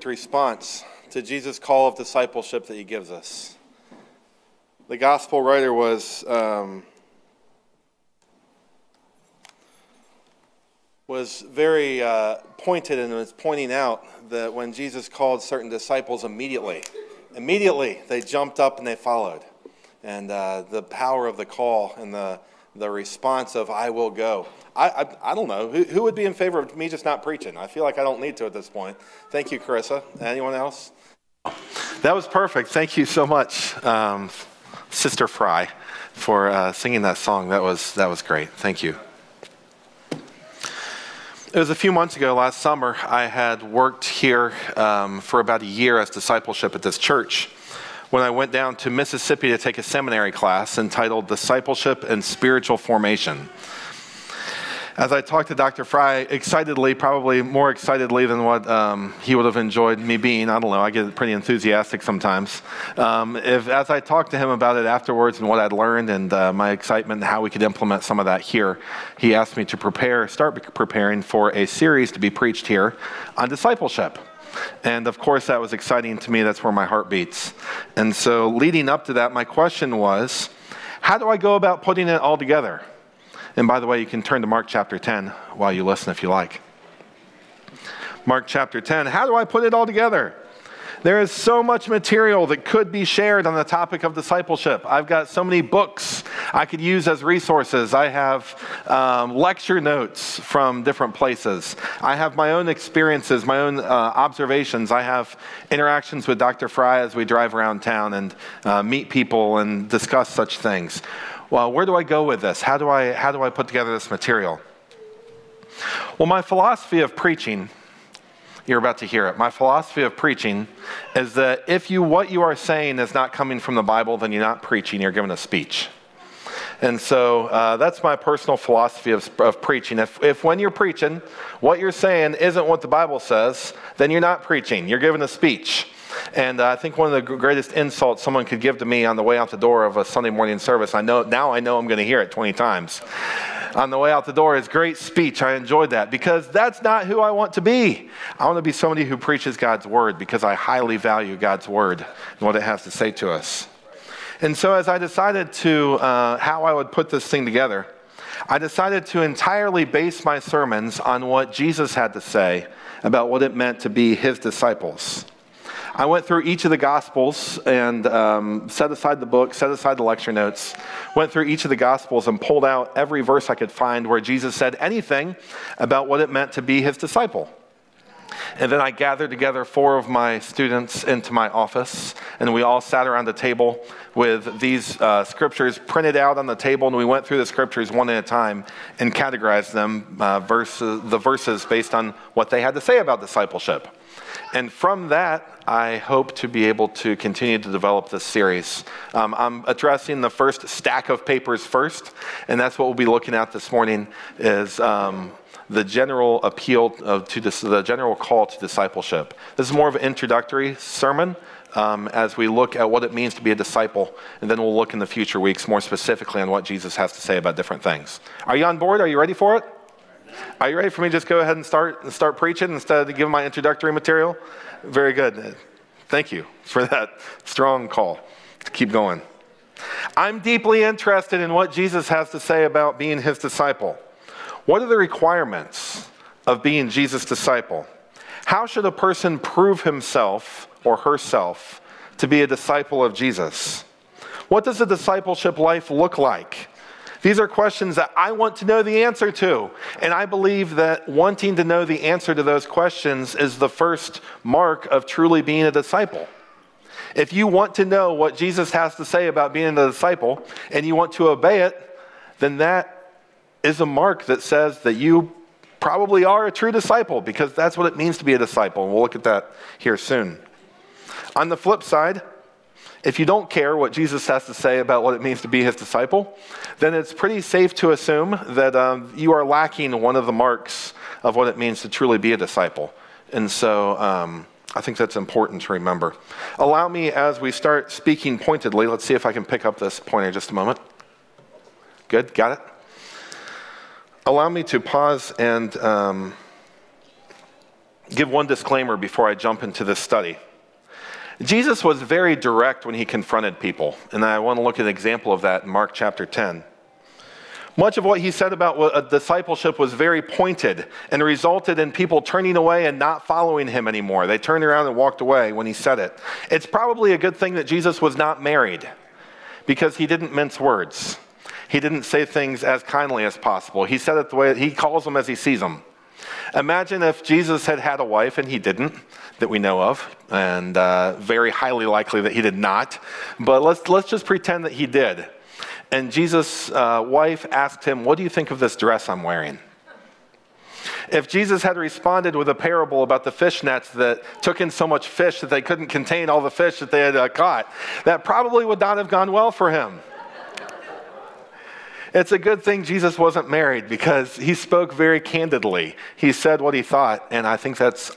perfect response to Jesus' call of discipleship that he gives us. The gospel writer was very pointed and was pointing out that when Jesus called certain disciples immediately they jumped up and they followed. And the power of the call and the response of "I will go." I don't know. Who would be in favor of me just not preaching? I feel like I don't need to at this point. Thank you, Carissa. Anyone else? That was perfect. Thank you so much, Sister Fry, for singing that song. That was great. Thank you. It was a few months ago, last summer, I had worked here for about a year as discipleship at this church when I went down to Mississippi to take a seminary class entitled Discipleship and Spiritual Formation. As I talked to Dr. Fry excitedly, probably more excitedly than what he would have enjoyed me being, I don't know, I get pretty enthusiastic sometimes. As I talked to him about it afterwards and what I'd learned and my excitement and how we could implement some of that here, he asked me to start preparing for a series to be preached here on discipleship. And of course, that was exciting to me. That's where my heart beats. And so leading up to that, my question was, how do I go about putting it all together? And by the way, you can turn to Mark chapter 10 while you listen if you like. Mark chapter 10, how do I put it all together? There is so much material that could be shared on the topic of discipleship. I've got so many books I could use as resources. I have lecture notes from different places. I have my own experiences, my own observations. I have interactions with Dr. Fry as we drive around town and meet people and discuss such things. Well, where do I go with this? How do I put together this material? Well, my philosophy of preaching, you're about to hear it. My philosophy of preaching is that if what you are saying is not coming from the Bible, then you're not preaching, you're giving a speech. And so that's my personal philosophy of preaching. If when you're preaching, what you're saying isn't what the Bible says, then you're not preaching, you're giving a speech. And I think one of the greatest insults someone could give to me on the way out the door of a Sunday morning service, I know I'm going to hear it 20 times. On the way out the door is great speech. I enjoyed that because that's not who I want to be. I want to be somebody who preaches God's word because I highly value God's word and what it has to say to us. And so as I decided to how I would put this thing together, I decided to entirely base my sermons on what Jesus had to say about what it meant to be his disciples. I went through each of the Gospels and set aside the book, set aside the lecture notes, went through each of the Gospels and pulled out every verse I could find where Jesus said anything about what it meant to be his disciple. And then I gathered together 4 of my students into my office, and we all sat around the table with these scriptures printed out on the table, and we went through the scriptures one at a time and categorized them, the verses based on what they had to say about discipleship. And from that, I hope to be able to continue to develop this series. I'm addressing the first stack of papers first, and that's what we'll be looking at this morning is the general appeal the general call to discipleship. This is more of an introductory sermon as we look at what it means to be a disciple, and then we'll look in the future weeks more specifically on what Jesus has to say about different things. Are you on board? Are you ready for it? Are you ready for me to just go ahead and start preaching instead of giving my introductory material? Very good. Thank you for that strong call to keep going. I'm deeply interested in what Jesus has to say about being his disciple. What are the requirements of being Jesus' disciple? How should a person prove himself or herself to be a disciple of Jesus? What does a discipleship life look like? These are questions that I want to know the answer to. And I believe that wanting to know the answer to those questions is the first mark of truly being a disciple. If you want to know what Jesus has to say about being a disciple and you want to obey it, then that is a mark that says that you probably are a true disciple because that's what it means to be a disciple. And we'll look at that here soon. On the flip side, if you don't care what Jesus has to say about what it means to be his disciple, then it's pretty safe to assume that you are lacking one of the marks of what it means to truly be a disciple. And so I think that's important to remember. Allow me, as we start speaking pointedly, let's see if I can pick up this pointer just a moment. Good, got it? Allow me to pause and give one disclaimer before I jump into this study. Jesus was very direct when he confronted people, and I want to look at an example of that in Mark chapter 10. Much of what he said about discipleship was very pointed and resulted in people turning away and not following him anymore. They turned around and walked away when he said it. It's probably a good thing that Jesus was not married, because he didn't mince words. He didn't say things as kindly as possible. He said it the way he calls them as he sees them. Imagine if Jesus had had a wife, and he didn't, that we know of, and very highly likely that he did not. But let's just pretend that he did. And Jesus' wife asked him, "What do you think of this dress I'm wearing?" If Jesus had responded with a parable about the fish nets that took in so much fish that they couldn't contain all the fish that they had caught, that probably would not have gone well for him. It's a good thing Jesus wasn't married, because he spoke very candidly. He said what he thought, and I think that's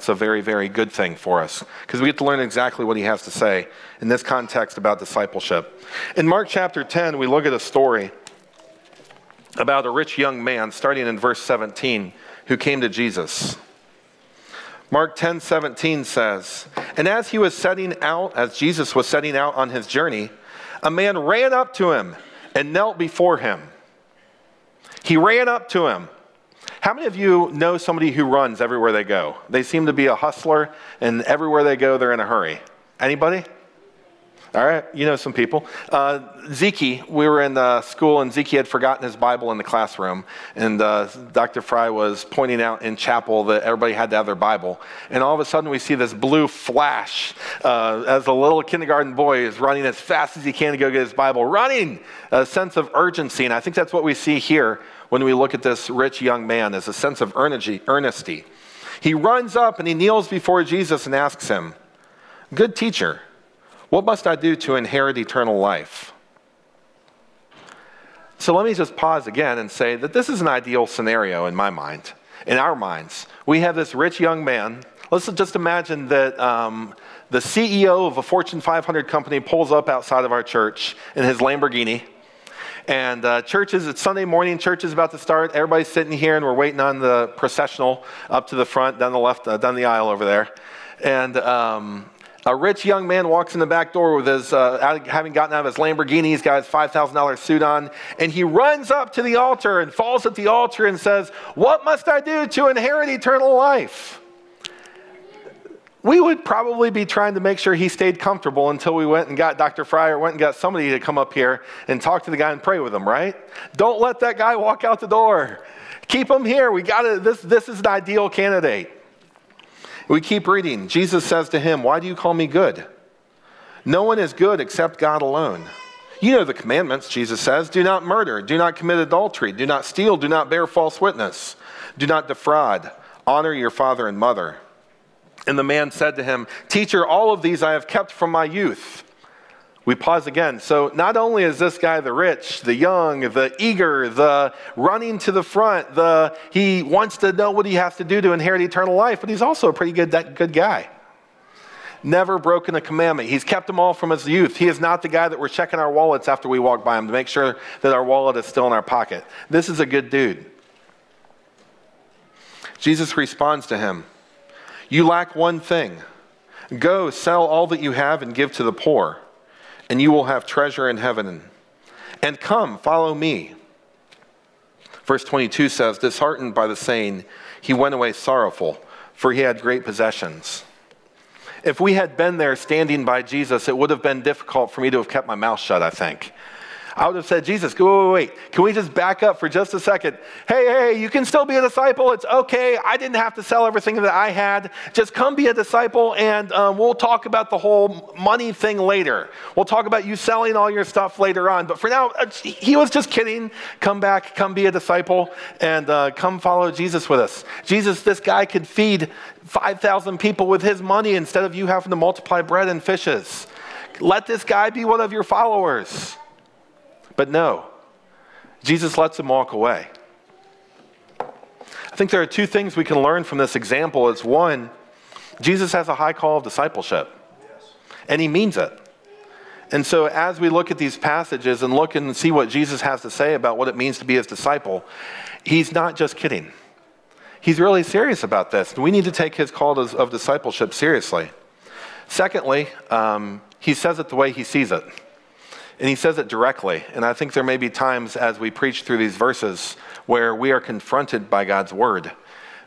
a very, very good thing for us, because we get to learn exactly what he has to say in this context about discipleship. In Mark chapter 10, we look at a story about a rich young man, starting in verse 17, who came to Jesus. Mark 10:17 says, "And as Jesus was setting out on his journey, a man ran up to him and knelt before him." He ran up to him. How many of you know somebody who runs everywhere they go? They seem to be a hustler, and everywhere they go, they're in a hurry. Anybody? All right, you know some people. Zeke, we were in school, and Zeke had forgotten his Bible in the classroom. And Dr. Fry was pointing out in chapel that everybody had to have their Bible. And all of a sudden, we see this blue flash as a little kindergarten boy is running as fast as he can to go get his Bible. Running! A sense of urgency. And I think that's what we see here when we look at this rich young man, as a sense of earnesty. He runs up and he kneels before Jesus and asks him, "Good teacher, what must I do to inherit eternal life?" So let me just pause again and say that this is an ideal scenario in my mind, in our minds. We have this rich young man. Let's just imagine that the CEO of a Fortune 500 company pulls up outside of our church in his Lamborghini. And it's Sunday morning, church is about to start. Everybody's sitting here, and we're waiting on the processional up to the front, down the left, down the aisle over there. And a rich young man walks in the back door with his, having gotten out of his Lamborghini. He's got his $5,000 suit on, and he runs up to the altar and falls at the altar and says, "What must I do to inherit eternal life?" We would probably be trying to make sure he stayed comfortable until we went and got Dr. Fry, or went and got somebody to come up here and talk to the guy and pray with him, right? Don't let that guy walk out the door. Keep him here. This is an ideal candidate. We keep reading. Jesus says to him, "Why do you call me good? No one is good except God alone. You know the commandments," Jesus says. "Do not murder. Do not commit adultery. Do not steal. Do not bear false witness. Do not defraud. Honor your father and mother." And the man said to him, "Teacher, all of these I have kept from my youth." We pause again. So not only is this guy the rich, the young, the eager, the running to the front, he wants to know what he has to do to inherit eternal life, but he's also a pretty good guy. Never broken a commandment. He's kept them all from his youth. He is not the guy that we're checking our wallets after we walk by him to make sure that our wallet is still in our pocket. This is a good dude. Jesus responds to him, "You lack one thing. Go, sell all that you have and give to the poor, and you will have treasure in heaven. And come, follow me." Verse 22 says, "Disheartened by the saying, he went away sorrowful, for he had great possessions." If we had been there standing by Jesus, it would have been difficult for me to have kept my mouth shut, I think. I would have said, "Jesus, wait. Can we just back up for just a second? Hey, you can still be a disciple. It's okay. I didn't have to sell everything that I had. Just come be a disciple, and we'll talk about the whole money thing later. We'll talk about you selling all your stuff later on. But for now," he was just kidding. "Come back, come be a disciple, and come follow Jesus with us." Jesus, this guy could feed 5,000 people with his money instead of you having to multiply bread and fishes. Let this guy be one of your followers. But no, Jesus lets him walk away. I think there are two things we can learn from this example. It's one, Jesus has a high call of discipleship, and he means it. And so as we look at these passages and look and see what Jesus has to say about what it means to be his disciple, he's not just kidding. he's really serious about this. We need to take his call of discipleship seriously. Secondly, he says it the way he sees it. And he says it directly. And I think there may be times as we preach through these verses where we are confronted by God's word.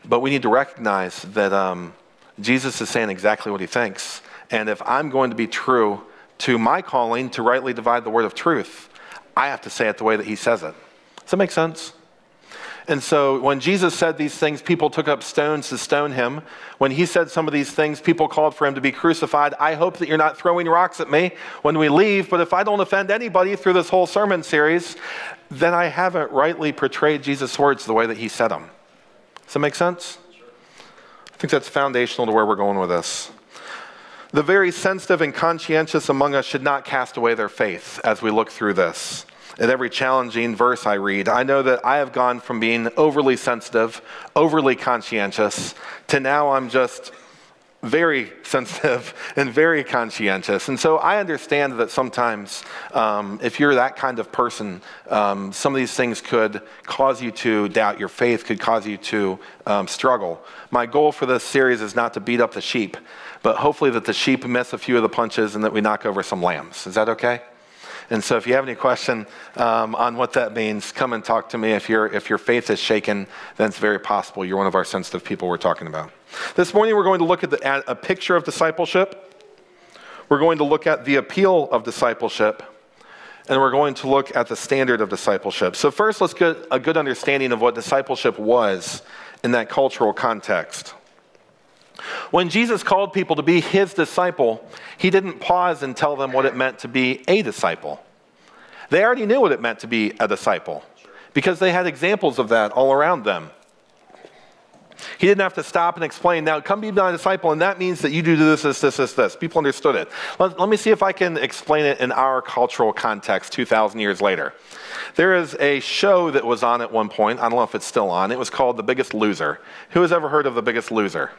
But we need to recognize that Jesus is saying exactly what he thinks. And if I'm going to be true to my calling to rightly divide the word of truth, I have to say it the way that he says it. Does that make sense? And so when Jesus said these things, people took up stones to stone him. When he said some of these things, people called for him to be crucified. I hope that you're not throwing rocks at me when we leave, but if I don't offend anybody through this whole sermon series, then I haven't rightly portrayed Jesus' words the way that he said them. Does that make sense? I think that's foundational to where we're going with this. The very sensitive and conscientious among us should not cast away their faith as we look through this. At every challenging verse I read, I know that I have gone from being overly sensitive, overly conscientious, to now I'm just very sensitive and very conscientious. And so I understand that sometimes if you're that kind of person, some of these things could cause you to doubt your faith, could cause you to struggle. My goal for this series is not to beat up the sheep, but hopefully that the sheep miss a few of the punches and that we knock over some lambs. Is that okay? And so if you have any question on what that means, come and talk to me. If your faith is shaken, then it's very possible you're one of our sensitive people we're talking about. This morning we're going to look at a picture of discipleship. We're going to look at the appeal of discipleship. And we're going to look at the standard of discipleship. So first, let's get a good understanding of what discipleship was in that cultural context. When Jesus called people to be his disciple, he didn't pause and tell them what it meant to be a disciple. They already knew what it meant to be a disciple because they had examples of that all around them. He didn't have to stop and explain, now come be my disciple, and that means that you do this. People understood it. Let me see if I can explain it in our cultural context 2,000 years later. There is a show that was on at one point. I don't know if it's still on. It was called The Biggest Loser. Who has ever heard of The Biggest Loser?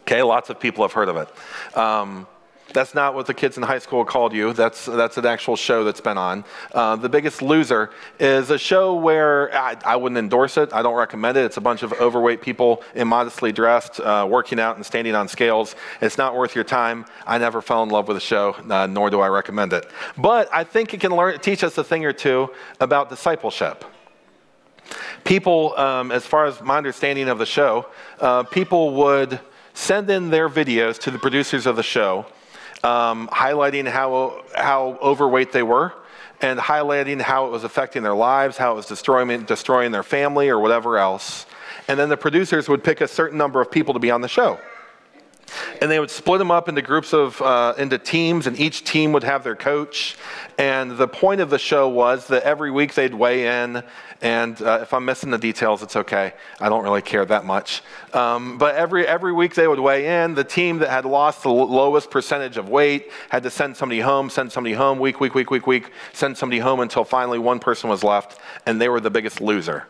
Okay, lots of people have heard of it. That's not what the kids in high school called you. That's an actual show that's been on. The Biggest Loser is a show where I wouldn't endorse it. I don't recommend it. It's a bunch of overweight people immodestly dressed, working out and standing on scales. It's not worth your time. I never fell in love with the show, nor do I recommend it. But I think it can teach us a thing or two about discipleship. People, as far as my understanding of the show, people would send in their videos to the producers of the show, highlighting how overweight they were and highlighting how it was affecting their lives, how it was destroying their family or whatever else. And then the producers would pick a certain number of people to be on the show. And they would split them up into groups into teams, and each team would have their coach. And the point of the show was that every week they'd weigh in, and if I'm missing the details, it's okay. I don't really care that much. But every week they would weigh in. The team that had lost the lowest percentage of weight had to send somebody home, week, send somebody home until finally one person was left, and they were the biggest loser.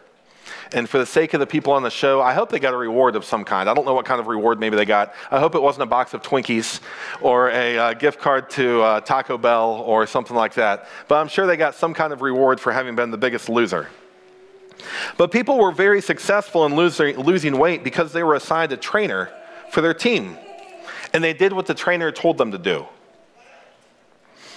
And for the sake of the people on the show, I hope they got a reward of some kind. I don't know what kind of reward maybe they got. I hope it wasn't a box of Twinkies or a gift card to Taco Bell or something like that. But I'm sure they got some kind of reward for having been the biggest loser. But people were very successful in losing weight because they were assigned a trainer for their team. And they did what the trainer told them to do.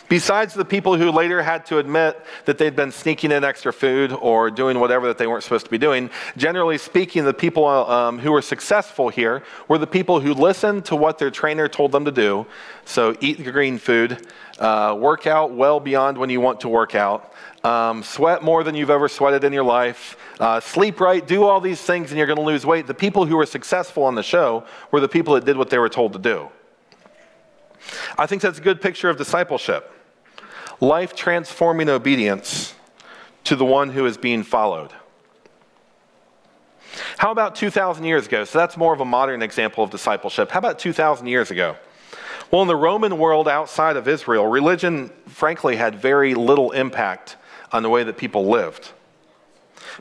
Besides the people who later had to admit that they'd been sneaking in extra food or doing whatever that they weren't supposed to be doing, generally speaking, the people who were successful here were the people who listened to what their trainer told them to do. So eat the green food, work out well beyond when you want to work out, sweat more than you've ever sweated in your life, sleep right, do all these things and you're going to lose weight. The people who were successful on the show were the people that did what they were told to do. I think that's a good picture of discipleship. Life-transforming obedience to the one who is being followed. How about 2,000 years ago? So that's more of a modern example of discipleship. How about 2,000 years ago? Well, in the Roman world outside of Israel, religion, frankly, had very little impact on the way that people lived.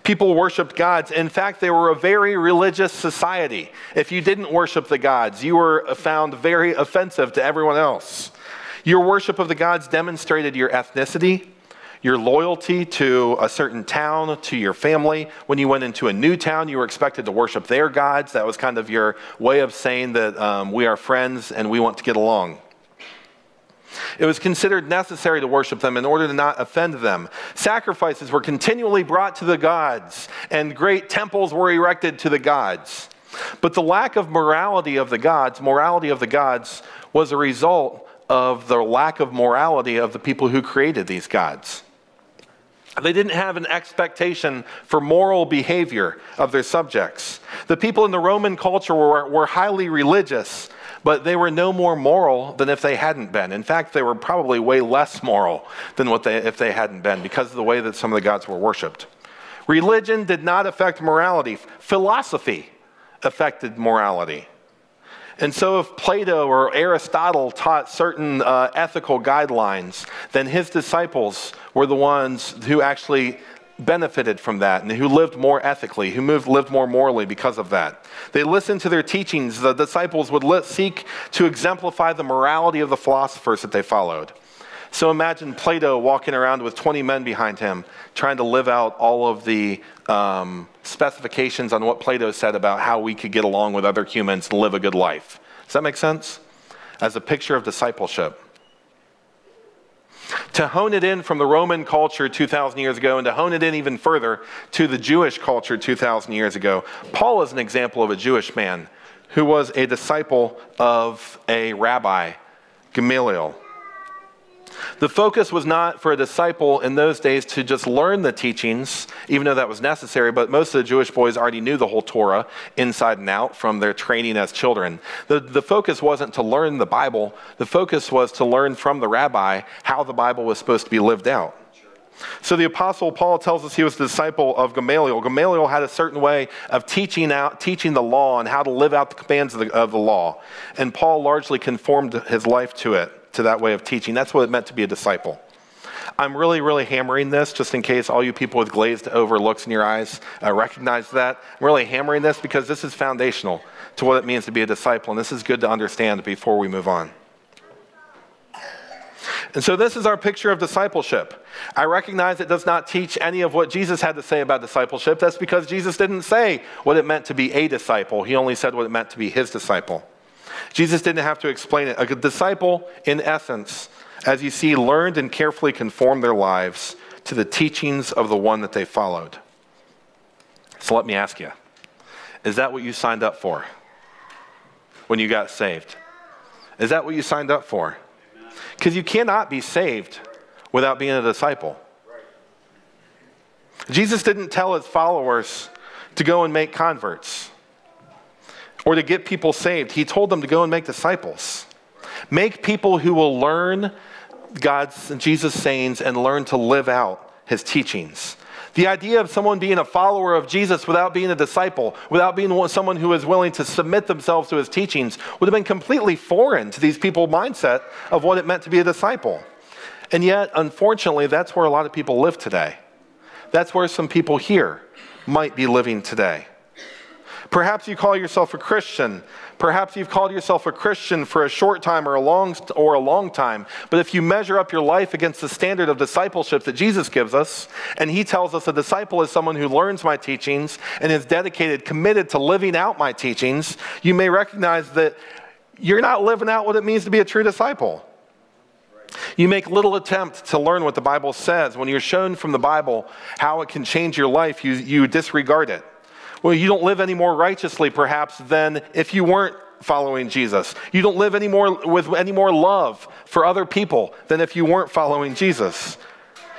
People worshiped gods. In fact, they were a very religious society. If you didn't worship the gods, you were found very offensive to everyone else. Your worship of the gods demonstrated your ethnicity, your loyalty to a certain town, to your family. When you went into a new town, you were expected to worship their gods. That was kind of your way of saying that we are friends and we want to get along. It was considered necessary to worship them in order to not offend them. Sacrifices were continually brought to the gods, and great temples were erected to the gods. But the lack of morality of the gods was a result of the lack of morality of the people who created these gods. They didn't have an expectation for moral behavior of their subjects. The people in the Roman culture were highly religious, but they were no more moral than if they hadn't been. In fact, they were probably way less moral than if they hadn't been, because of the way that some of the gods were worshipped. Religion did not affect morality. Philosophy affected morality. And so if Plato or Aristotle taught certain ethical guidelines, then his disciples were the ones who actually benefited from that and who lived more ethically, who lived more morally because of that. They listened to their teachings. The disciples would seek to exemplify the morality of the philosophers that they followed. So imagine Plato walking around with 20 men behind him, trying to live out all of the specifications on what Plato said about how we could get along with other humans and live a good life. Does that make sense? As a picture of discipleship. To hone it in from the Roman culture 2,000 years ago and to hone it in even further to the Jewish culture 2,000 years ago, Paul is an example of a Jewish man who was a disciple of a rabbi, Gamaliel. The focus was not for a disciple in those days to just learn the teachings, even though that was necessary, but most of the Jewish boys already knew the whole Torah inside and out from their training as children. The focus wasn't to learn the Bible. The focus was to learn from the rabbi how the Bible was supposed to be lived out. So the Apostle Paul tells us he was a disciple of Gamaliel. Gamaliel had a certain way of teaching the law and how to live out the commands of the law. And Paul largely conformed his life to that way of teaching. That's what it meant to be a disciple. I'm really, really hammering this just in case all you people with glazed over looks in your eyes recognize that. I'm really hammering this because this is foundational to what it means to be a disciple, and this is good to understand before we move on. And so this is our picture of discipleship. I recognize it does not teach any of what Jesus had to say about discipleship. That's because Jesus didn't say what it meant to be a disciple. He only said what it meant to be his disciple. Jesus didn't have to explain it. A disciple, in essence, as you see, learned and carefully conformed their lives to the teachings of the one that they followed. So let me ask you, is that what you signed up for when you got saved? Is that what you signed up for? Because you cannot be saved without being a disciple. Jesus didn't tell his followers to go and make converts or to get people saved. He told them to go and make disciples. Make people who will learn God's and Jesus' sayings and learn to live out his teachings. The idea of someone being a follower of Jesus without being a disciple, without being someone who is willing to submit themselves to his teachings, would have been completely foreign to these people's mindset of what it meant to be a disciple. And yet, unfortunately, that's where a lot of people live today. That's where some people here might be living today. Perhaps you call yourself a Christian. Perhaps you've called yourself a Christian for a short time or a long time. But if you measure up your life against the standard of discipleship that Jesus gives us, and he tells us a disciple is someone who learns my teachings and is dedicated, committed to living out my teachings, you may recognize that you're not living out what it means to be a true disciple. You make little attempt to learn what the Bible says. When you're shown from the Bible how it can change your life, you disregard it. Well, you don't live any more righteously, perhaps, than if you weren't following Jesus. You don't live with any more love for other people than if you weren't following Jesus.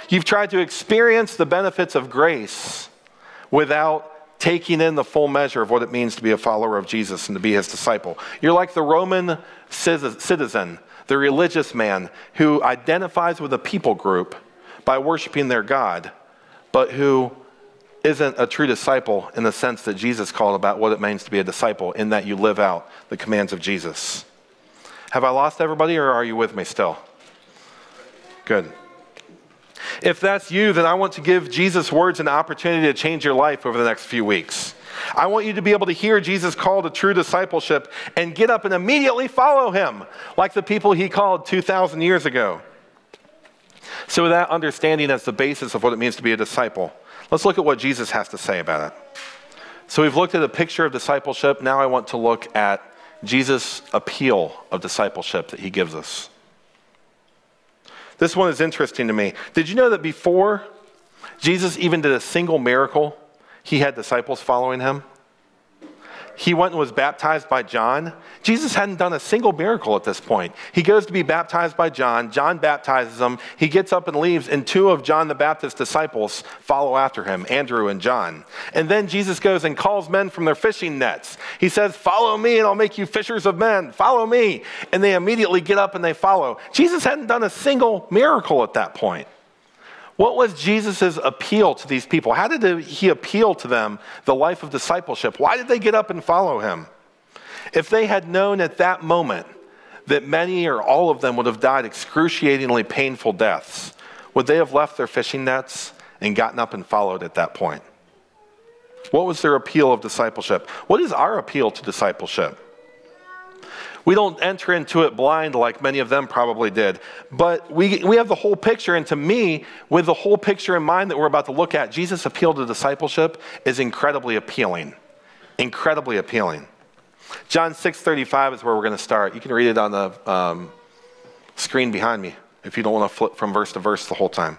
You've tried to experience the benefits of grace without taking in the full measure of what it means to be a follower of Jesus and to be his disciple. You're like the Roman citizen, the religious man who identifies with a people group by worshiping their God, but who isn't a true disciple in the sense that Jesus called about what it means to be a disciple, in that you live out the commands of Jesus. Have I lost everybody, or are you with me still? Good. If that's you, then I want to give Jesus' words an opportunity to change your life over the next few weeks. I want you to be able to hear Jesus' call to true discipleship and get up and immediately follow him, like the people he called 2,000 years ago. So with that understanding as the basis of what it means to be a disciple, let's look at what Jesus has to say about it. So we've looked at a picture of discipleship. Now I want to look at Jesus' appeal of discipleship that he gives us. This one is interesting to me. Did you know that before Jesus even did a single miracle, he had disciples following him? He went and was baptized by John. Jesus hadn't done a single miracle at this point. He goes to be baptized by John. John baptizes him. He gets up and leaves, and two of John the Baptist's disciples follow after him, Andrew and John. And then Jesus goes and calls men from their fishing nets. He says, "Follow me and I'll make you fishers of men. Follow me." And they immediately get up and they follow. Jesus hadn't done a single miracle at that point. What was Jesus' appeal to these people? How did he appeal to them, the life of discipleship? Why did they get up and follow him? If they had known at that moment that many or all of them would have died excruciatingly painful deaths, would they have left their fishing nets and gotten up and followed at that point? What was their appeal of discipleship? What is our appeal to discipleship? We don't enter into it blind like many of them probably did. But we have the whole picture. And to me, with the whole picture in mind that we're about to look at, Jesus' appeal to discipleship is incredibly appealing. Incredibly appealing. John 6:35 is where we're going to start. You can read it on the screen behind me if you don't want to flip from verse to verse the whole time.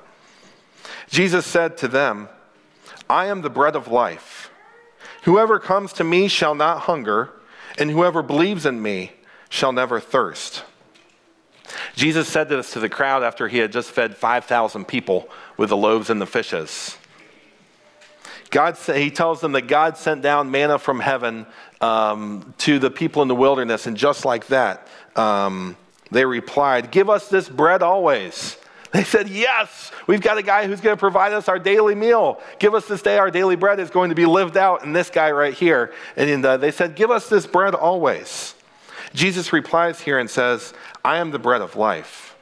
Jesus said to them, "I am the bread of life. Whoever comes to me shall not hunger, and whoever believes in me shall never thirst." Jesus said this to the crowd after he had just fed 5,000 people with the loaves and the fishes. He tells them that God sent down manna from heaven to the people in the wilderness, and just like that, they replied, "Give us this bread always." They said, "Yes, we've got a guy who's going to provide us our daily meal. Give us this day our daily bread is going to be lived out in this guy right here." And they said, "Give us this bread always." Jesus replies here and says, "I am the bread of life."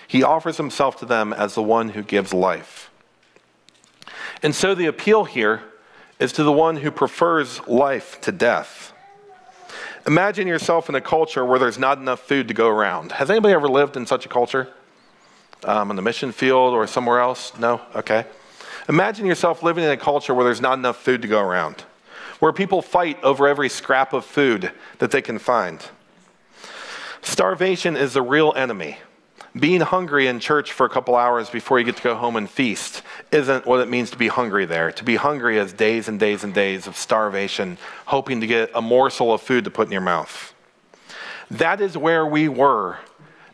He offers himself to them as the one who gives life. And so the appeal here is to the one who prefers life to death. Imagine yourself in a culture where there's not enough food to go around. Has anybody ever lived in such a culture? On the mission field or somewhere else? No? Okay. Imagine yourself living in a culture where there's not enough food to go around, where people fight over every scrap of food that they can find. Starvation is the real enemy. Being hungry in church for a couple hours before you get to go home and feast isn't what it means to be hungry there. To be hungry is days and days and days of starvation, hoping to get a morsel of food to put in your mouth. That is where we were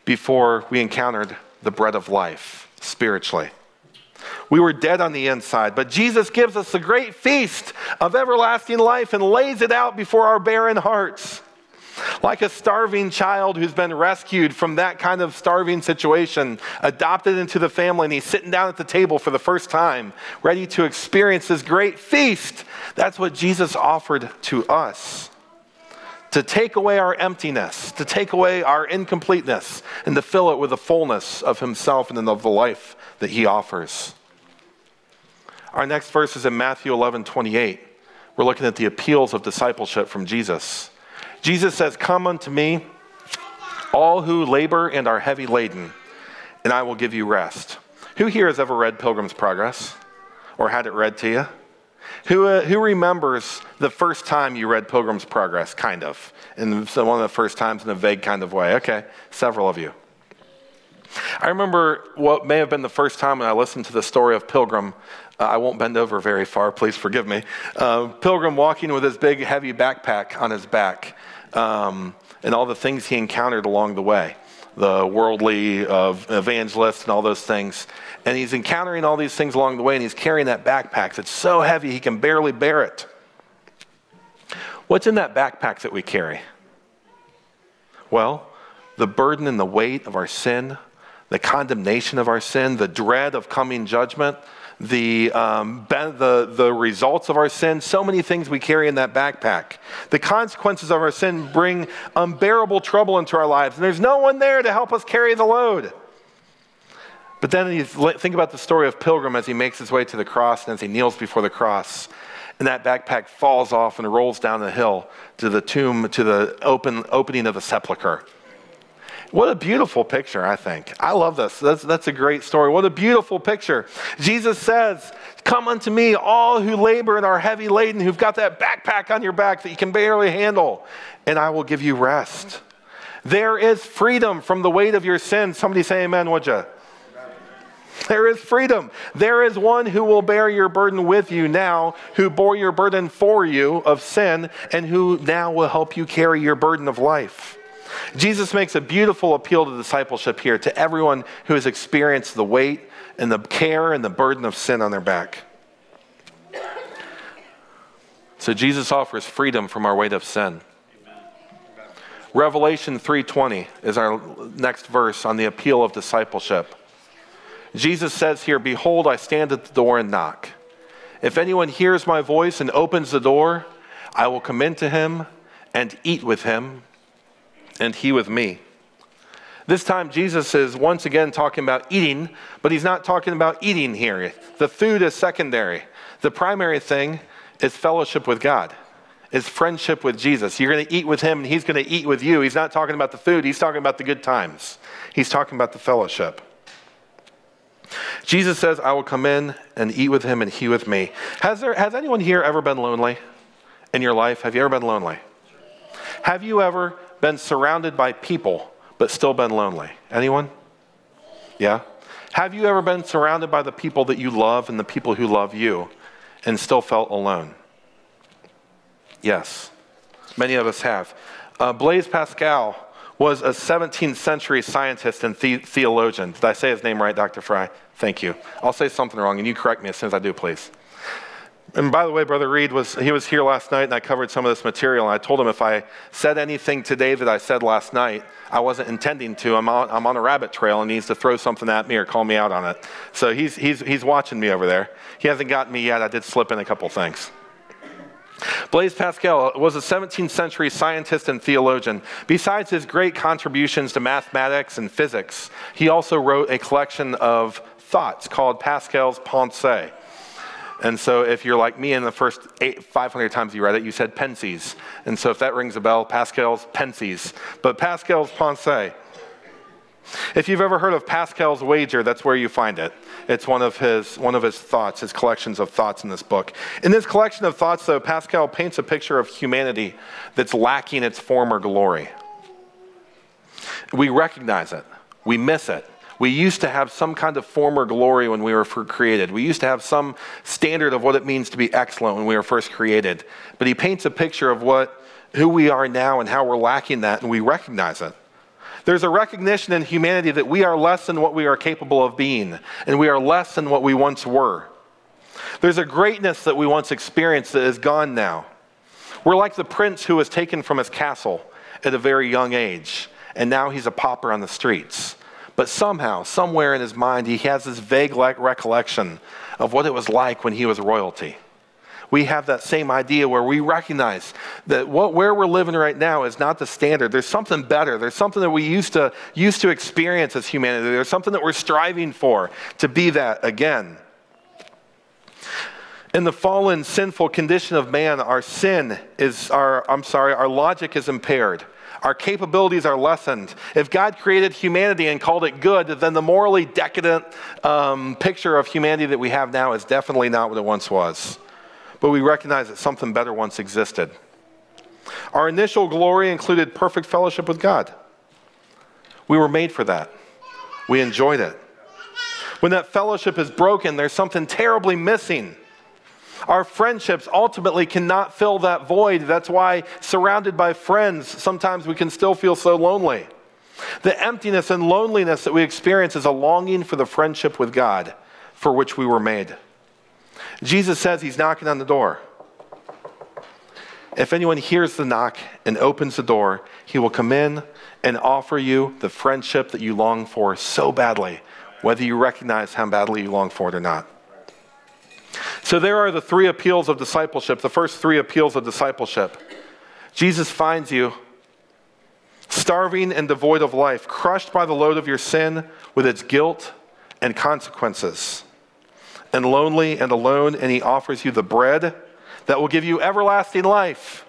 before we encountered the bread of life spiritually. We were dead on the inside, but Jesus gives us the great feast of everlasting life and lays it out before our barren hearts. Like a starving child who's been rescued from that kind of starving situation, adopted into the family, and he's sitting down at the table for the first time, ready to experience this great feast. That's what Jesus offered to us. To take away our emptiness, to take away our incompleteness, and to fill it with the fullness of himself and of the life that he offers. Our next verse is in Matthew 11:28. We're looking at the appeals of discipleship from Jesus. Jesus says, "Come unto me, all who labor and are heavy laden, and I will give you rest." Who here has ever read Pilgrim's Progress or had it read to you? Who remembers the first time you read Pilgrim's Progress, kind of? And one of the first times in a vague kind of way. Okay, several of you. I remember what may have been the first time when I listened to the story of Pilgrim. I won't bend over very far, please forgive me. Pilgrim walking with his big heavy backpack on his back, and all the things he encountered along the way. The worldly evangelists and all those things. And he's encountering all these things along the way, and he's carrying that backpack that's so heavy he can barely bear it. What's in that backpack that we carry? Well, the burden and the weight of our sin, the condemnation of our sin, the dread of coming judgment, the results of our sin, so many things we carry in that backpack. The consequences of our sin bring unbearable trouble into our lives, and there's no one there to help us carry the load. But then you think about the story of Pilgrim as he makes his way to the cross and as he kneels before the cross, and that backpack falls off and rolls down the hill to the tomb, to the opening of the sepulcher. What a beautiful picture, I think. I love this. That's a great story. What a beautiful picture. Jesus says, come unto me, all who labor and are heavy laden, who've got that backpack on your back that you can barely handle, and I will give you rest. There is freedom from the weight of your sin. Somebody say amen, would you? There is freedom. There is one who will bear your burden with you now, who bore your burden for you of sin, and who now will help you carry your burden of life. Jesus makes a beautiful appeal to discipleship here to everyone who has experienced the weight and the care and the burden of sin on their back. So Jesus offers freedom from our weight of sin. Revelation 3:20 is our next verse on the appeal of discipleship. Jesus says here, behold, I stand at the door and knock. If anyone hears my voice and opens the door, I will come into him and eat with him and he with me. This time Jesus is once again talking about eating, but he's not talking about eating here. The food is secondary. The primary thing is fellowship with God, is friendship with Jesus. You're going to eat with him and he's going to eat with you. He's not talking about the food. He's talking about the good times. He's talking about the fellowship. Jesus says, I will come in and eat with him and he with me. Has anyone here ever been lonely in your life? Have you ever been lonely? Have you ever been surrounded by people but still been lonely? Anyone? Yeah? Have you ever been surrounded by the people that you love and the people who love you and still felt alone? Yes. Many of us have. Blaise Pascal was a 17th century scientist and theologian. Did I say his name right, Dr. Fry? Thank you. I'll say something wrong, and you correct me as soon as I do, please. And by the way, Brother Reed was here last night, and I covered some of this material, and I told him if I said anything today that I said last night, I wasn't intending to. I'm on a rabbit trail, and he needs to throw something at me or call me out on it. So he's watching me over there. He hasn't gotten me yet. I did slip in a couple things. Blaise Pascal was a 17th century scientist and theologian. Besides his great contributions to mathematics and physics, he also wrote a collection of thoughts called Pascal's Pensées. And so if you're like me, in the first 500 times you read it, you said Pensées. And so if that rings a bell, Pascal's Pensées. But Pascal's Pensées. If you've ever heard of Pascal's wager, that's where you find it. It's one of his thoughts, his collections of thoughts in this book. In this collection of thoughts, though, Pascal paints a picture of humanity that's lacking its former glory. We recognize it. We miss it. We used to have some kind of former glory when we were created. We used to have some standard of what it means to be excellent when we were first created. But he paints a picture of who we are now and how we're lacking that, and we recognize it. There's a recognition in humanity that we are less than what we are capable of being, and we are less than what we once were. There's a greatness that we once experienced that is gone now. We're like the prince who was taken from his castle at a very young age, and now he's a pauper on the streets. But somehow, somewhere in his mind, he has this vague recollection of what it was like when he was royalty. We have that same idea where we recognize that where we're living right now is not the standard. There's something better. There's something that we used to experience as humanity. There's something that we're striving for, to be that again. In the fallen, sinful condition of man, our logic is impaired. Our capabilities are lessened. If God created humanity and called it good, then the morally decadent picture of humanity that we have now is definitely not what it once was. But we recognize that something better once existed. Our initial glory included perfect fellowship with God. We were made for that. We enjoyed it. When that fellowship is broken, there's something terribly missing. Our friendships ultimately cannot fill that void. That's why, surrounded by friends, sometimes we can still feel so lonely. The emptiness and loneliness that we experience is a longing for the friendship with God for which we were made. Jesus says he's knocking on the door. If anyone hears the knock and opens the door, he will come in and offer you the friendship that you long for so badly, whether you recognize how badly you long for it or not. So there are the three appeals of discipleship, the first three appeals of discipleship. Jesus finds you starving and devoid of life, crushed by the load of your sin with its guilt and consequences, and lonely and alone, and he offers you the bread that will give you everlasting life.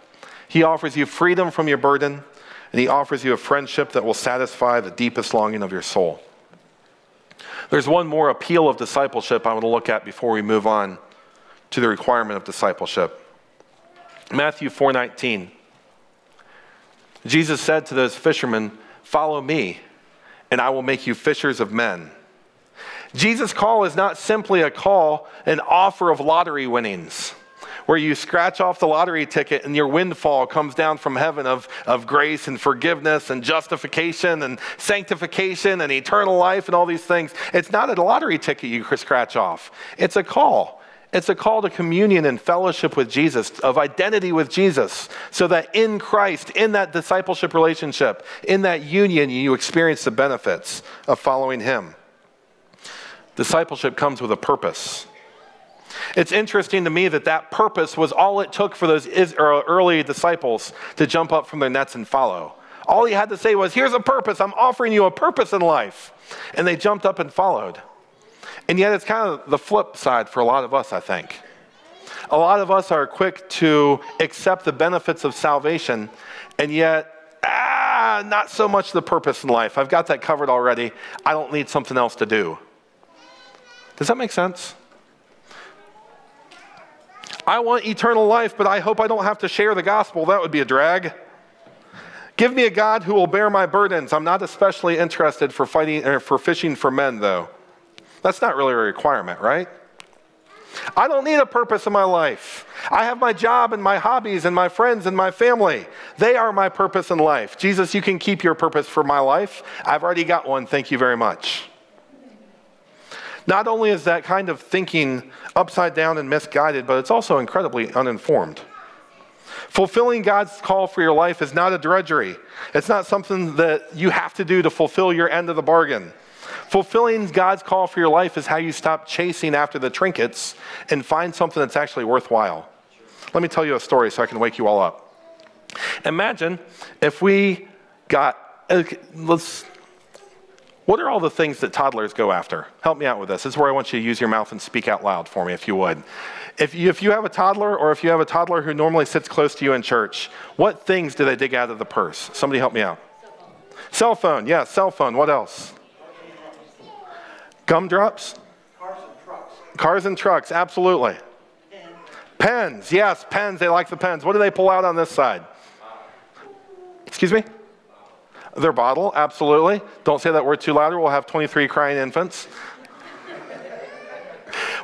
He offers you freedom from your burden, And he offers you a friendship that will satisfy the deepest longing of your soul. There's one more appeal of discipleship I want to look at before we move on to the requirement of discipleship. Matthew 4:19. Jesus said to those fishermen, "Follow me, and I will make you fishers of men." Jesus' call is not simply a call, an offer of lottery winnings, where you scratch off the lottery ticket and your windfall comes down from heaven of grace and forgiveness and justification and sanctification and eternal life and all these things. It's not a lottery ticket you scratch off. It's a call. It's a call to communion and fellowship with Jesus, of identity with Jesus, so that in Christ, in that discipleship relationship, in that union, you experience the benefits of following him. Discipleship comes with a purpose. It's interesting to me that that purpose was all it took for those early disciples to jump up from their nets and follow. All he had to say was, "Here's a purpose. I'm offering you a purpose in life." And they jumped up and followed. And yet it's kind of the flip side for a lot of us, I think. A lot of us are quick to accept the benefits of salvation, and yet, not so much the purpose in life. I've got that covered already. I don't need something else to do. Does that make sense? I want eternal life, but I hope I don't have to share the gospel. That would be a drag. Give me a God who will bear my burdens. I'm not especially interested for fishing for men, though. That's not really a requirement, right? I don't need a purpose in my life. I have my job and my hobbies and my friends and my family. They are my purpose in life. Jesus, you can keep your purpose for my life. I've already got one. Thank you very much. Not only is that kind of thinking upside down and misguided, but it's also incredibly uninformed. Fulfilling God's call for your life is not a drudgery. It's not something that you have to do to fulfill your end of the bargain. Fulfilling God's call for your life is how you stop chasing after the trinkets and find something that's actually worthwhile. Let me tell you a story so I can wake you all up. Imagine if we got, what are all the things that toddlers go after? Help me out with this. This is where I want you to use your mouth and speak out loud for me, if you would. If you have a toddler, or if you have a toddler who normally sits close to you in church, what things do they dig out of the purse? Somebody help me out. Cell phone, yeah, cell phone. What else? Gumdrops? Cars and trucks. Cars and trucks, absolutely. Pens, yes, pens. They like the pens. What do they pull out on this side? Excuse me? Their bottle, absolutely. Don't say that word too loud or we'll have 23 crying infants.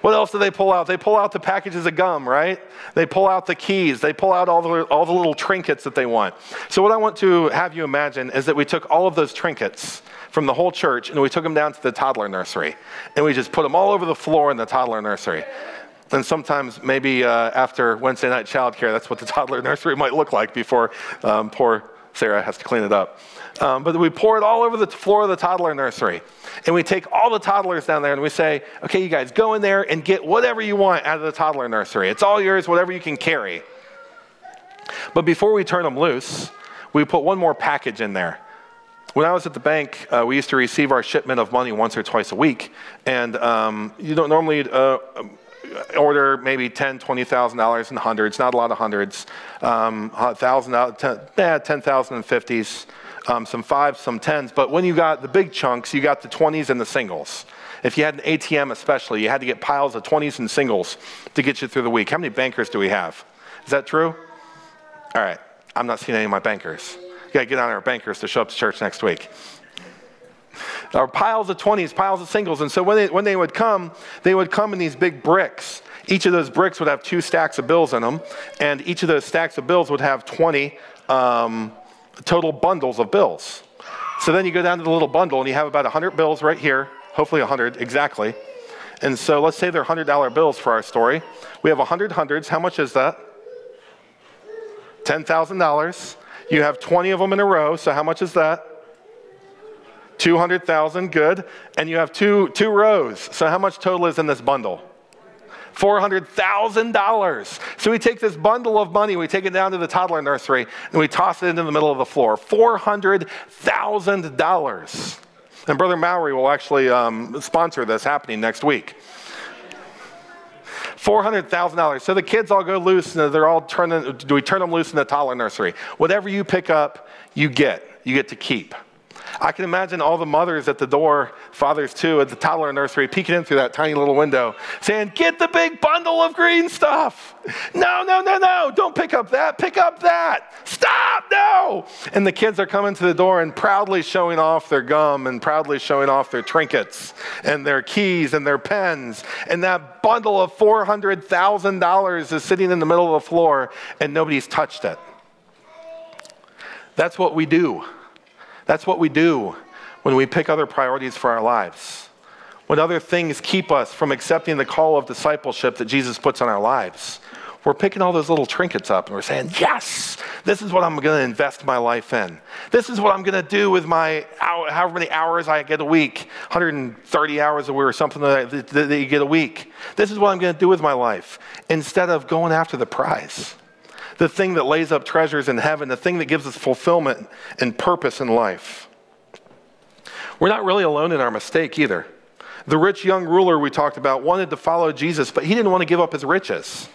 What else do they pull out? They pull out the packages of gum, right? They pull out the keys. They pull out all the little trinkets that they want. So what I want to have you imagine is that we took all of those trinkets from the whole church and we took them down to the toddler nursery. And we just put them all over the floor in the toddler nursery. And sometimes maybe after Wednesday night childcare, that's what the toddler nursery might look like before poor Sarah has to clean it up. But we pour it all over the floor of the toddler nursery. And we take all the toddlers down there and we say, okay, you guys go in there and get whatever you want out of the toddler nursery. It's all yours, whatever you can carry. But before we turn them loose, we put one more package in there. When I was at the bank, we used to receive our shipment of money once or twice a week. And you don't normally order maybe $10,000, $20,000 in hundreds, not a lot of hundreds, $1,000, 10,000 in 50s. Some 5s, some 10s, but when you got the big chunks, you got the 20s and the singles. If you had an ATM especially, you had to get piles of 20s and singles to get you through the week. How many bankers do we have? Is that true? All right, I'm not seeing any of my bankers. You gotta get on our bankers to show up to church next week. Our piles of 20s, piles of singles, and so when they would come in these big bricks. Each of those bricks would have 2 stacks of bills in them, and each of those stacks of bills would have 20 total bundles of bills. So then you go down to the little bundle and you have about 100 bills right here, hopefully 100 exactly. And so let's say they're $100 bills for our story. We have 100 hundreds. How much is that? $10,000. You have 20 of them in a row. So how much is that? 200,000. Good. And you have two rows. So how much total is in this bundle? $400,000. So we take this bundle of money, we take it down to the toddler nursery, and we toss it into the middle of the floor. $400,000. And Brother Mowry will actually sponsor this happening next week. $400,000. So the kids all go loose, and we turn them loose in the toddler nursery. Whatever you pick up, you get to keep. I can imagine all the mothers at the door, fathers too, at the toddler nursery, peeking in through that tiny little window, saying, get the big bundle of green stuff. No, don't pick up that, pick up that. Stop, no. And the kids are coming to the door and proudly showing off their gum and proudly showing off their trinkets and their keys and their pens. And that bundle of $400,000 is sitting in the middle of the floor and nobody's touched it. That's what we do. That's what we do when we pick other priorities for our lives. When other things keep us from accepting the call of discipleship that Jesus puts on our lives. We're picking all those little trinkets up and we're saying, yes, this is what I'm going to invest my life in. This is what I'm going to do with my however many hours I get a week, 130 hours a week or something that you get a week. This is what I'm going to do with my life, instead of going after the prize. The thing that lays up treasures in heaven, the thing that gives us fulfillment and purpose in life. We're not really alone in our mistake either. The rich young ruler we talked about wanted to follow Jesus, but he didn't want to give up his riches.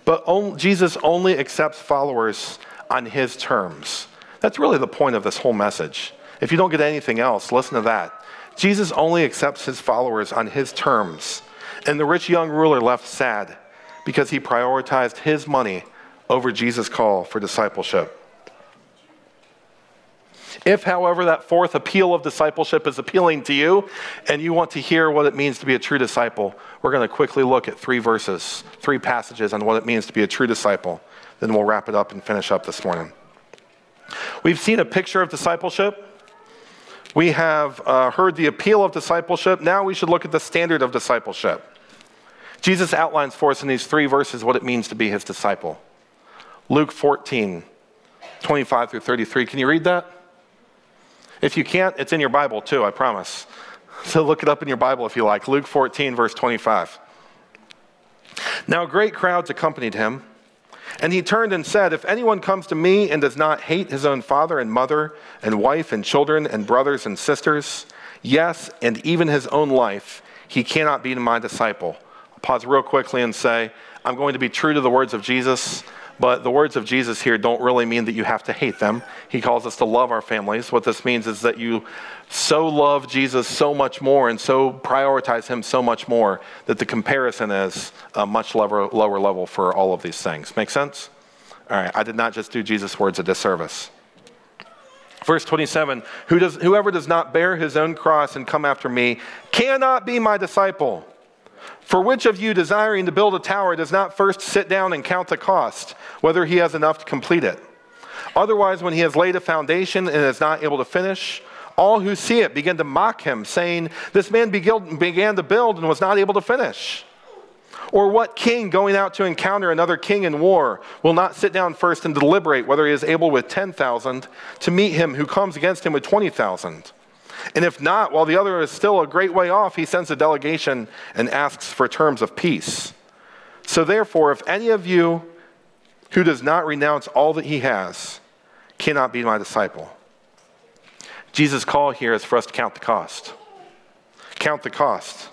But Jesus only accepts followers on his terms. That's really the point of this whole message. If you don't get anything else, listen to that. Jesus only accepts his followers on his terms. And the rich young ruler left sad because he prioritized his money over Jesus' call for discipleship. If, however, that fourth appeal of discipleship is appealing to you and you want to hear what it means to be a true disciple, we're going to quickly look at 3 passages on what it means to be a true disciple. Then we'll wrap it up and finish up this morning. We've seen a picture of discipleship. We have heard the appeal of discipleship. Now we should look at the standard of discipleship. Jesus outlines for us in these 3 verses what it means to be his disciple. Luke 14, 25 through 33. Can you read that? If you can't, it's in your Bible too, I promise. So look it up in your Bible if you like. Luke 14, verse 25. Now great crowds accompanied him, and he turned and said, if anyone comes to me and does not hate his own father and mother and wife and children and brothers and sisters, yes, and even his own life, he cannot be my disciple. I'll pause real quickly and say, I'm going to be true to the words of Jesus. But the words of Jesus here don't really mean that you have to hate them. He calls us to love our families. What this means is that you so love Jesus so much more and so prioritize him so much more that the comparison is a much lower level for all of these things. Make sense? All right, I did not just do Jesus' words a disservice. Verse 27, whoever does not bear his own cross and come after me cannot be my disciple. For which of you desiring to build a tower does not first sit down and count the cost, whether he has enough to complete it? Otherwise, when he has laid a foundation and is not able to finish, all who see it begin to mock him, saying, this man began to build and was not able to finish. Or what king going out to encounter another king in war will not sit down first and deliberate whether he is able with 10,000 to meet him who comes against him with 20,000? And if not, while the other is still a great way off, he sends a delegation and asks for terms of peace. So therefore, if any of you who does not renounce all that he has cannot be my disciple. Jesus' call here is for us to count the cost. Count the cost.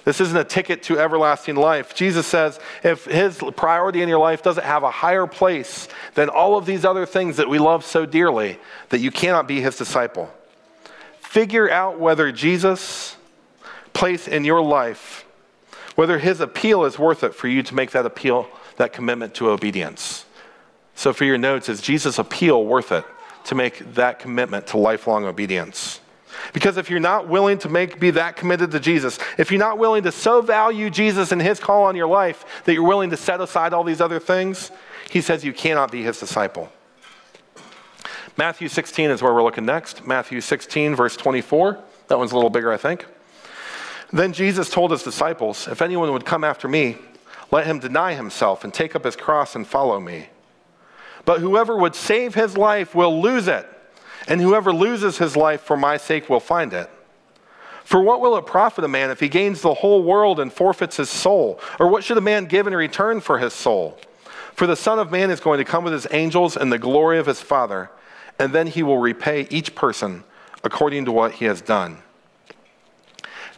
This isn't a ticket to everlasting life. Jesus says if his priority in your life doesn't have a higher place than all of these other things that we love so dearly, that you cannot be his disciple. Figure out whether Jesus' place in your life, whether his appeal is worth it for you to make that appeal, that commitment to obedience. So for your notes, is Jesus' appeal worth it to make that commitment to lifelong obedience? Because if you're not willing to be that committed to Jesus, if you're not willing to so value Jesus and his call on your life that you're willing to set aside all these other things, he says you cannot be his disciple. Matthew 16 is where we're looking next. Matthew 16, verse 24. That one's a little bigger, I think. Then Jesus told his disciples, if anyone would come after me, let him deny himself and take up his cross and follow me. But whoever would save his life will lose it, and whoever loses his life for my sake will find it. For what will it profit a man if he gains the whole world and forfeits his soul? Or what should a man give in return for his soul? For the Son of Man is going to come with his angels in the glory of his Father, and then he will repay each person according to what he has done.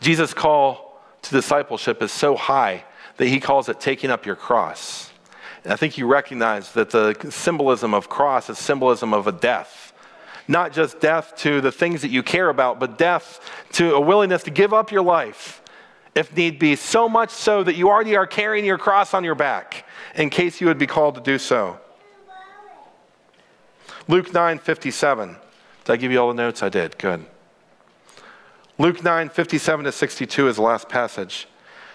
Jesus' call to discipleship is so high that he calls it taking up your cross. And I think you recognize that the symbolism of cross is symbolism of a death. Not just death to the things that you care about, but death to a willingness to give up your life, if need be, so much so that you already are carrying your cross on your back in case you would be called to do so. Luke 9:57. Did I give you all the notes? I did. Good. Luke 9:57 to 62 is the last passage.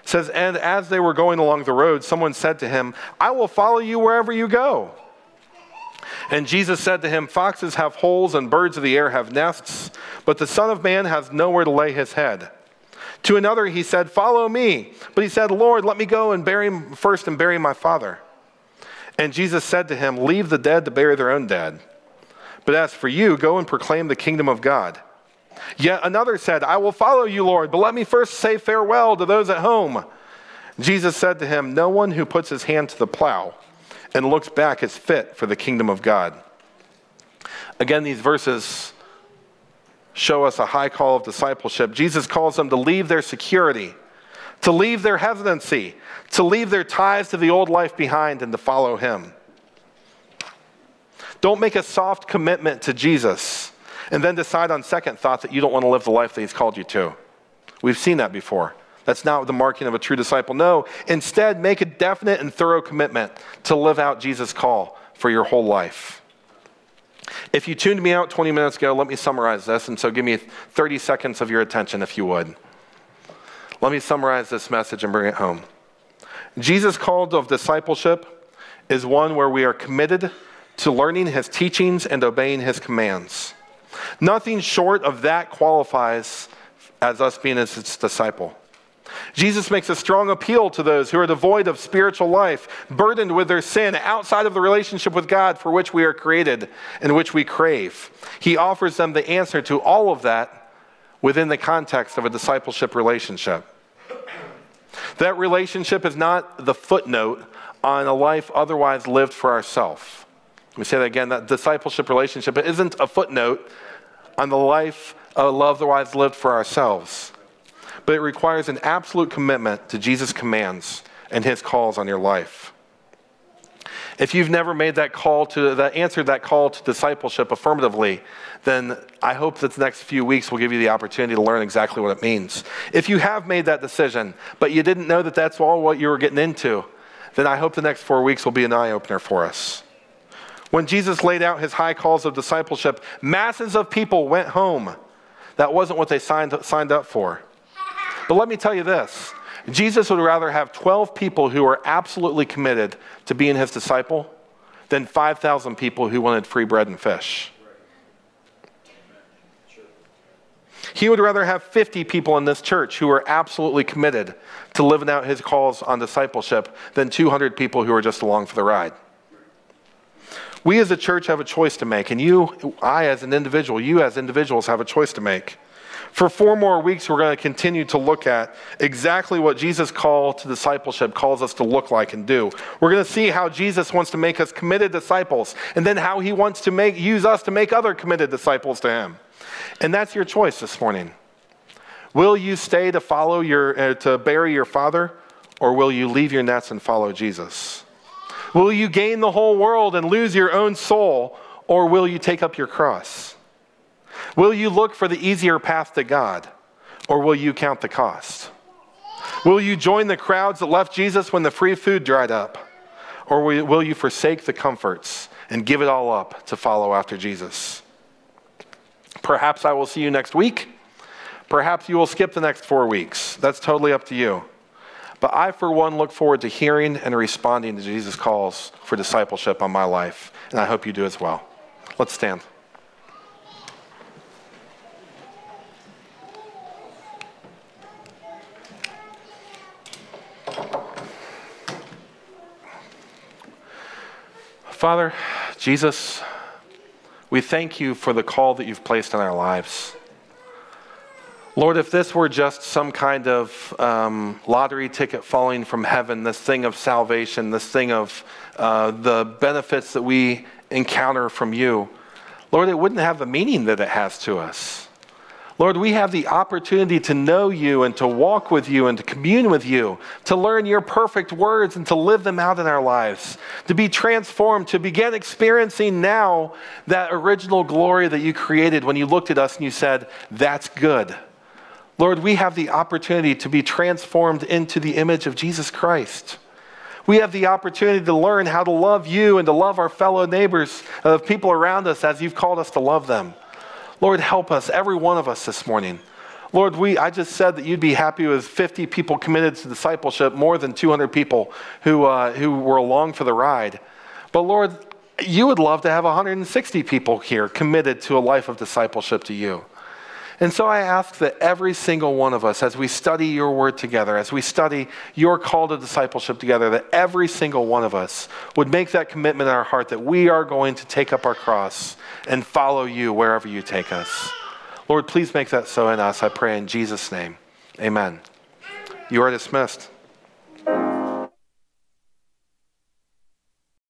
It says, and as they were going along the road, someone said to him, I will follow you wherever you go. And Jesus said to him, foxes have holes and birds of the air have nests, but the Son of Man has nowhere to lay his head. To another he said, follow me. But he said, Lord, let me go and bury my father. And Jesus said to him, leave the dead to bury their own dead. But as for you, go and proclaim the kingdom of God. Yet another said, I will follow you, Lord, but let me first say farewell to those at home. Jesus said to him, no one who puts his hand to the plow and looks back is fit for the kingdom of God. Again, these verses show us a high call of discipleship. Jesus calls them to leave their security, to leave their hesitancy, to leave their ties to the old life behind and to follow him. Don't make a soft commitment to Jesus and then decide on second thought that you don't want to live the life that he's called you to. We've seen that before. That's not the marking of a true disciple. No, instead, make a definite and thorough commitment to live out Jesus' call for your whole life. If you tuned me out 20 minutes ago, let me summarize this, and so give me 30 seconds of your attention if you would. Let me summarize this message and bring it home. Jesus' call of discipleship is one where we are committed to learning his teachings and obeying his commands. Nothing short of that qualifies as us being his disciple. Jesus makes a strong appeal to those who are devoid of spiritual life, burdened with their sin, outside of the relationship with God for which we are created and which we crave. He offers them the answer to all of that within the context of a discipleship relationship. That relationship is not the footnote on a life otherwise lived for ourselves. Let me say that again, that discipleship relationship isn't a footnote on the life otherwise lived for ourselves, but it requires an absolute commitment to Jesus' commands and his calls on your life. If you've never made that call answered that call to discipleship affirmatively, then I hope that the next few weeks will give you the opportunity to learn exactly what it means. If you have made that decision, but you didn't know that that's all what you were getting into, then I hope the next 4 weeks will be an eye-opener for us. When Jesus laid out his high calls of discipleship, masses of people went home. That wasn't what they signed up for. But let me tell you this, Jesus would rather have 12 people who were absolutely committed to being his disciple than 5,000 people who wanted free bread and fish. He would rather have 50 people in this church who are absolutely committed to living out his calls on discipleship than 200 people who are just along for the ride. We as a church have a choice to make, and you as individuals have a choice to make. For 4 more weeks, we're going to continue to look at exactly what Jesus' call to discipleship calls us to look like and do. We're going to see how Jesus wants to make us committed disciples, and then how he wants to use us to make other committed disciples to him. And that's your choice this morning. Will you stay to bury your father, or will you leave your nets and follow Jesus? Will you gain the whole world and lose your own soul, or will you take up your cross? Will you look for the easier path to God, or will you count the cost? Will you join the crowds that left Jesus when the free food dried up, or will you forsake the comforts and give it all up to follow after Jesus? Perhaps I will see you next week. Perhaps you will skip the next 4 weeks. That's totally up to you. But I, for one, look forward to hearing and responding to Jesus' calls for discipleship on my life, and I hope you do as well. Let's stand. Father, Jesus, we thank you for the call that you've placed on our lives. Lord, if this were just some kind of lottery ticket falling from heaven, this thing of salvation, this thing of the benefits that we encounter from you, Lord, it wouldn't have the meaning that it has to us. Lord, we have the opportunity to know you and to walk with you and to commune with you, to learn your perfect words and to live them out in our lives, to be transformed, to begin experiencing now that original glory that you created when you looked at us and you said, that's good. Lord, we have the opportunity to be transformed into the image of Jesus Christ. We have the opportunity to learn how to love you and to love our fellow neighbors, people around us as you've called us to love them. Lord, help us, every one of us this morning. Lord, I just said that you'd be happy with 50 people committed to discipleship, more than 200 people who were along for the ride. But Lord, you would love to have 160 people here committed to a life of discipleship to you. And so I ask that every single one of us, as we study your word together, as we study your call to discipleship together, that every single one of us would make that commitment in our heart that we are going to take up our cross and follow you wherever you take us. Lord, please make that so in us, I pray in Jesus' name. Amen. You are dismissed.